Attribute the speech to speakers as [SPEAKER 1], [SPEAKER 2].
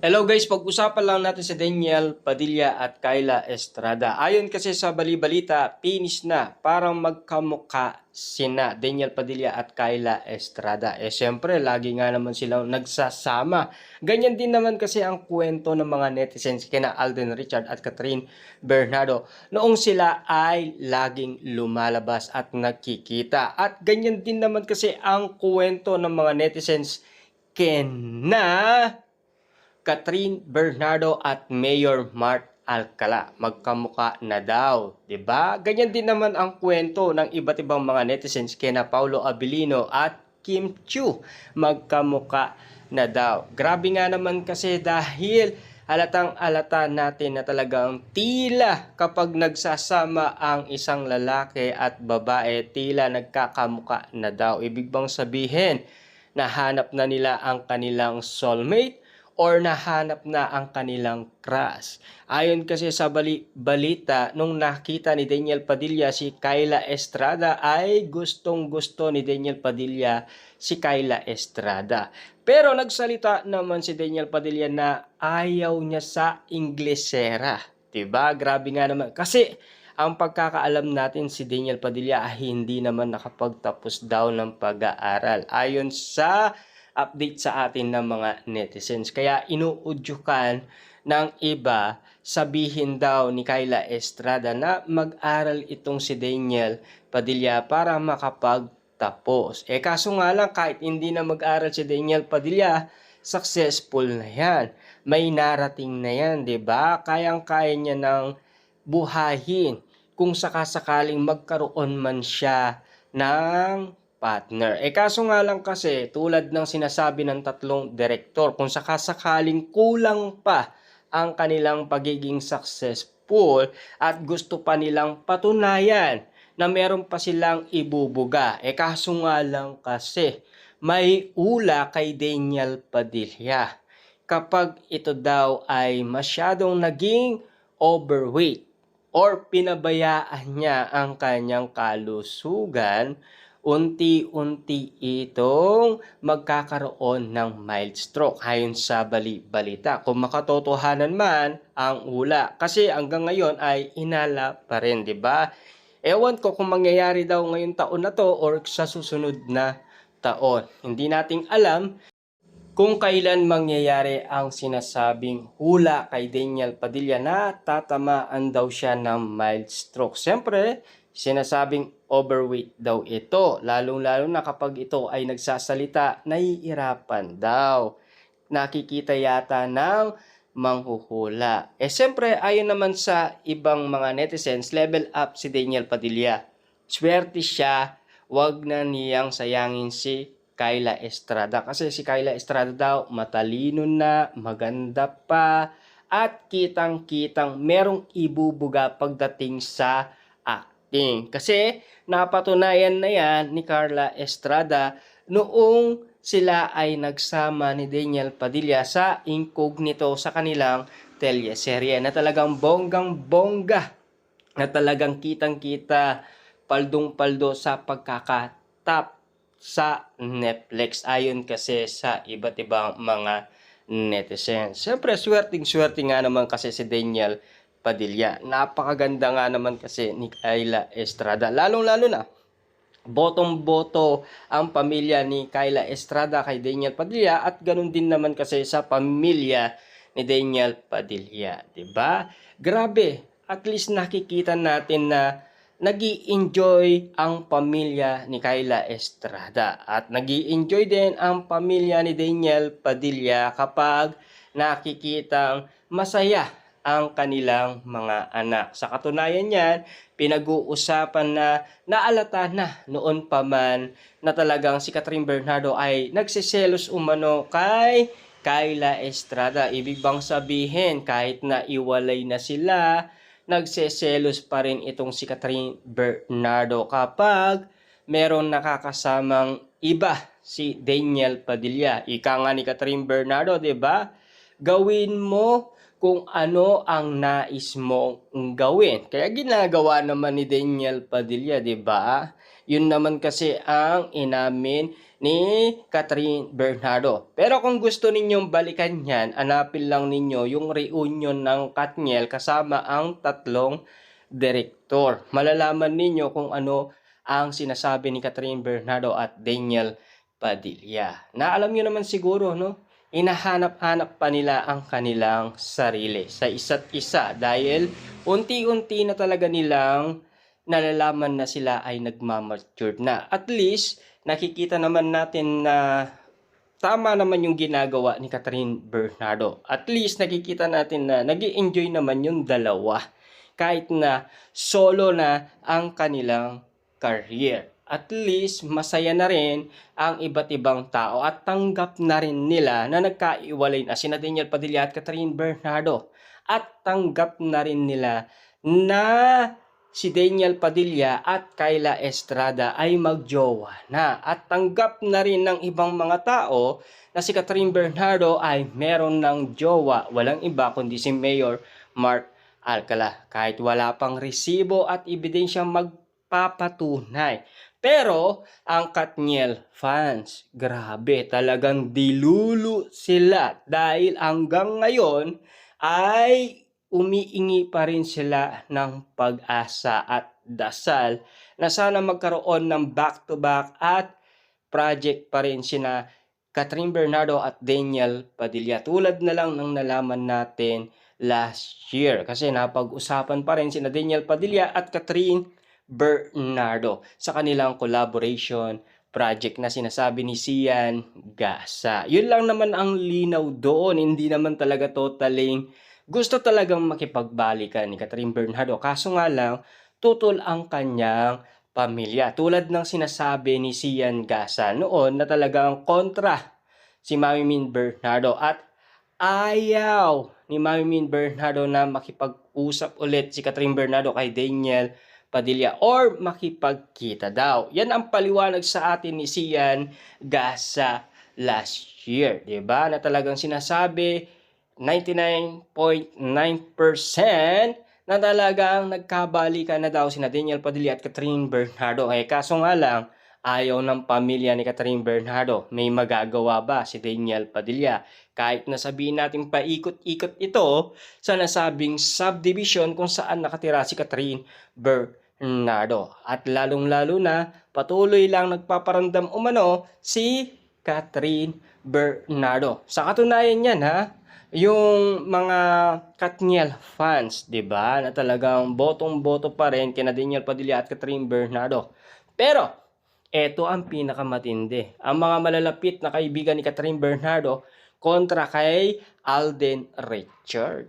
[SPEAKER 1] Hello guys, pag-usapan lang natin si Daniel Padilla at Kyla Estrada. Ayon kasi sa bali-balita, finish na parang magkamukha sina Daniel Padilla at Kyla Estrada. Siyempre, lagi nga naman silang nagsasama. Ganyan din naman kasi ang kwento ng mga netizens kina Alden Richard at Catherine Bernardo. Noong sila ay laging lumalabas at nakikita. At ganyan din naman kasi ang kwento ng mga netizens kina Catherine Bernardo at Mayor Mart Alcala. Magkamuka na daw, 'di ba? Ganyan din naman ang kwento ng iba't ibang mga netizens kina Paulo Abilino at Kim Chiu. Magkamuka na daw. Grabe nga naman kasi dahil halatang-alata natin na talagang tila kapag nagsasama ang isang lalaki at babae, tila nagkakamuka na daw. Ibig bang sabihin, nahanap na nila ang kanilang soulmate or nahanap na ang kanilang crush. Ayon kasi sa balita, nung nakita ni Daniel Padilla si Kyla Estrada ay gustong-gusto ni Daniel Padilla si Kyla Estrada. Pero nagsalita naman si Daniel Padilla na ayaw niya sa Inglesera. Diba? Grabe nga naman. Kasi ang pagkakaalam natin si Daniel Padilla ay hindi naman nakapagtapos daw ng pag-aaral. Ayon sa update sa atin ng mga netizens. Kaya inuudyukan ng iba, sabihin daw ni Kyla Estrada na mag-aral itong si Daniel Padilla para makapagtapos. Kaso nga lang, kahit hindi na mag-aral si Daniel Padilla, successful na yan. May narating na yan, 'di ba? Kayang-kaya niya ng buhayin kung sakasakaling magkaroon man siya ng partner. Kaso nga lang kasi, tulad ng sinasabi ng tatlong direktor, kung sakasakaling kulang pa ang kanilang pagiging successful at gusto pa nilang patunayan na meron pa silang ibubuga. Kaso nga lang kasi, may ula kay Daniel Padilla. Kapag ito daw ay masyadong naging overweight or pinabayaan niya ang kanyang kalusugan, unti-unti itong magkakaroon ng mild stroke ayon sa balita. Kung makatotohanan man ang ula, kasi hanggang ngayon ay inala pa rin, 'di ba? Ewan ko kung mangyayari daw ngayong taon na to or sa susunod na taon. Hindi nating alam kung kailan mangyayari ang sinasabing hula kay Daniel Padilla na tatamaan daw siya ng mild stroke. Siyempre, sinasabing overweight daw ito. Lalong-lalo na kapag ito ay nagsasalita, naiirapan daw. Nakikita yata ng manghuhula. Siyempre, ayon naman sa ibang mga netizens, level up si Daniel Padilla. Swerte siya, wag na niyang sayangin si Kyla Estrada. Kasi si Kyla Estrada daw matalino na, maganda pa, at kitang-kitang merong ibubuga pagdating sa acting. Kasi napatunayan na yan ni Carla Estrada noong sila ay nagsama ni Daniel Padilla sa Incognito sa kanilang teleserye na talagang bonggang-bongga, na talagang kitang-kita, paldong-paldo sa pagkakatap sa Netflix ayon kasi sa iba't ibang mga netizens. Siyempre, swerting-swerte nga naman kasi si Daniel Padilla. Napakaganda nga naman kasi ni Kyla Estrada. Lalong-lalo na, botong-boto ang pamilya ni Kyla Estrada kay Daniel Padilla at ganun din naman kasi sa pamilya ni Daniel Padilla. 'Di ba? Grabe, at least nakikita natin na nag-i-enjoy ang pamilya ni Kyla Estrada at nag-i-enjoy din ang pamilya ni Daniel Padilla kapag nakikitang masaya ang kanilang mga anak. Sa katunayan niyan, pinag-uusapan na naalata na noon pa man na talagang si Catherine Bernardo ay nagsiselos umano kay Kyla Estrada. Ibig bang sabihin, kahit na iwalay na sila, nagseselos pa rin itong si Catherine Bernardo kapag meron nakakasamang iba si Daniel Padilla. Ika nga ni Catherine Bernardo, 'di ba? Gawin mo kung ano ang nais mong gawin. Kaya ginagawa naman ni Daniel Padilla, 'di ba? Yun naman kasi ang inamin ni Catherine Bernardo. Pero kung gusto ninyong balikan yan, hanapin lang ninyo yung reunion ng Katniel kasama ang tatlong direktor. Malalaman ninyo kung ano ang sinasabi ni Catherine Bernardo at Daniel Padilla. Na alam nyo naman siguro, no? Hinahanap-hanap pa nila ang kanilang sarili sa isa't isa dahil unti-unti na talaga nilang nalalaman na sila ay nagmamature na. At least, nakikita naman natin na tama naman yung ginagawa ni Catherine Bernardo. At least, nakikita natin na nag-i-enjoy naman yung dalawa. Kahit na solo na ang kanilang career. At least, masaya na rin ang iba't ibang tao at tanggap na rin nila na nagkaiwalay na sina Daniel Padilla at Catherine Bernardo. At tanggap na rin nila na si Daniel Padilla at Kyla Estrada ay magjowa na. At tanggap na rin ng ibang mga tao na si Catherine Bernardo ay meron ng jowa. Walang iba kundi si Mayor Mark Alcala. Kahit wala pang resibo at ebidensyang magpapatunay. Pero ang Katniel fans, grabe, talagang dilulo sila dahil hanggang ngayon ay umiingi pa rin sila ng pag-asa at dasal na sana magkaroon ng back-to-back at project pa rin sina Catherine Bernardo at Daniel Padilla. Tulad na lang ng nalaman natin last year kasi napag-usapan pa rin sina Daniel Padilla at Catherine Bernardo sa kanilang collaboration project na sinasabi ni Sian Gasa. Yun lang naman ang linaw doon, hindi naman talaga totaling gusto talagang makipagbalikan ni Catherine Bernardo. Kaso nga lang, tutol ang kanyang pamilya. Tulad ng sinasabi ni Sian Gasa noon na talagang kontra si Mami Min Bernardo at ayaw ni Mami Min Bernardo na makipag-usap ulit si Catherine Bernardo kay Daniel Padilla or makipagkita daw. Yan ang paliwanag sa atin ni Sian Gasa last year, 'di ba? Na talagang sinasabi 99.9% na talagang nagkabalikan na daw sina Daniel Padilla at Catherine Bernardo. Kaso nga lang, ayaw ng pamilya ni Catherine Bernardo. May magagawa ba si Daniel Padilla? Kahit na sabihin natin paikot-ikot ito sa nasabing subdivision kung saan nakatira si Catherine Bernardo. At lalong-lalo na patuloy lang nagpaparamdam umano si Catherine Bernardo. Sa katunayan yan yung mga Katniel fans, 'di ba? Na talagang botong-boto pa rin kina Daniel Padilla at Catherine Bernardo. Pero eto ang pinakamatindi. Ang mga malalapit na kaibigan ni Catherine Bernardo kontra kay Alden Richard.